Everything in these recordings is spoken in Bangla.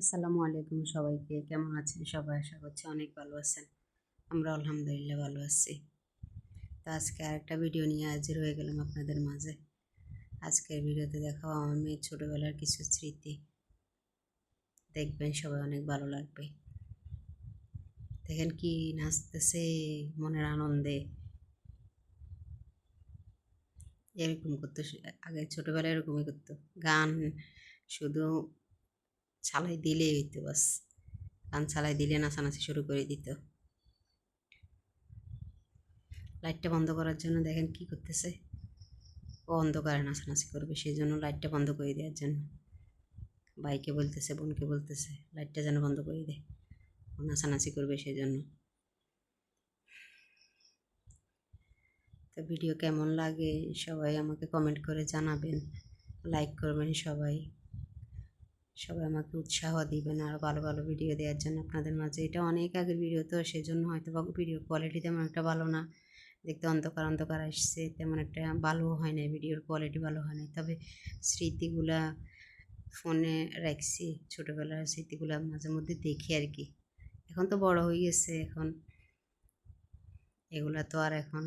আসসালামু আলাইকুম সবাইকে। কেমন আছেন সবাই? আশা করছি অনেক ভালো আছেন। আমরা আলহামদুলিল্লাহ ভালো আছি। তো আজকে আরেকটা ভিডিও নিয়ে হাজির হয়ে গেলাম আপনাদের মাঝে। আজকের ভিডিওতে দেখাবো আমার মেয়ের ছোটোবেলার কিছু স্মৃতি। দেখবেন সবাই অনেক ভালো লাগবে। দেখেন কি নাচতেছে মনের আনন্দে। এরকম করতো আগে ছোটোবেলায় এরকমই করতো। গান শুধু ছালাই দিলেই হইতো বাস। গান ছালাই দিলে নাচানাচি শুরু করে দিত। লাইটটা বন্ধ করার জন্য দেখেন কি করতেছে। ও অন্ধকারে নাচানাচি করবে, সেই জন্য লাইটটা বন্ধ করে দেওয়ার জন্য ভাইকে বলতেছে, বোনকে বলতেছে লাইটটা যেন বন্ধ করে দেয়, ও নাচানাচি করবে সেই জন্য। তো ভিডিও কেমন লাগে সবাই আমাকে কমেন্ট করে জানাবেন, লাইক করবেন সবাই। সবাই আমাকে উৎসাহ দিবেন আরও ভালো ভালো ভিডিও দেওয়ার জন্য আপনাদের মাঝে। এটা অনেক আগের ভিডিও, তো সেই জন্য হয়তো ভিডিও কোয়ালিটি তেমন একটা ভালো না, দেখতে অন্ধকার অন্ধকার আসছে, তেমন একটা ভালো হয় না, ভিডিওর কোয়ালিটি ভালো হয় না। তবে স্মৃতিগুলা ফোনে রাখছি, ছোটোবেলার স্মৃতিগুলো মাঝে মধ্যে দেখি আর কি। এখন তো বড় হয়ে গেছে, এখন এগুলা তো আর এখন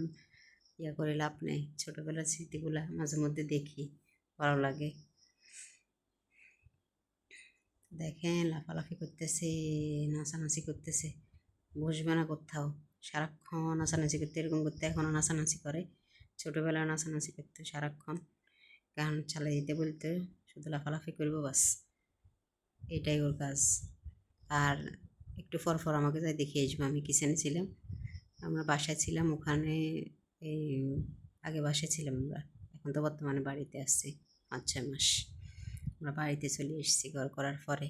ইয়া করে লাভ নেই। ছোটোবেলার স্মৃতিগুলা মাঝে মধ্যে দেখি, ভালো লাগে। দেখেন লাফালাফি করতেছে, নাচানাচি করতেছে, বসবে না কোথাও, সারাক্ষণ নাচানাচি করতে, এরকম করতে এখনও নাচানাচি করে। ছোটোবেলায় নাচানাচি করতে সারাক্ষণ গান চালিয়ে দিতে বলতে শুধু লাফালাফি করবো বাস, এটাই ওর কাজ। আর একটু পর আমাকে যাই দেখিয়ে আসবো। আমি কিচেনে ছিলাম, আমরা বাসায় ছিলাম ওখানে, এই আগে বাসায় ছিলাম আমরা, এখন তো বর্তমানে বাড়িতে আসছি 5-6 মাস। আমরা বাড়িতে চলে এসেছি ঘর করার পরে।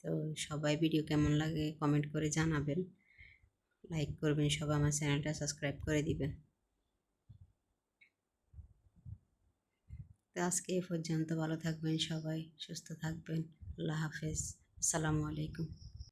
তো সবাই ভিডিও কেমন লাগে কমেন্ট করে জানাবেন, লাইক করবেন, সবাই আমার চ্যানেলটা সাবস্ক্রাইব করে দিবেন। তো আজকে এ পর্যন্ত, ভালো থাকবেন সবাই, সুস্থ থাকবেন। আল্লাহ হাফেজ, আসসালামু আলাইকুম।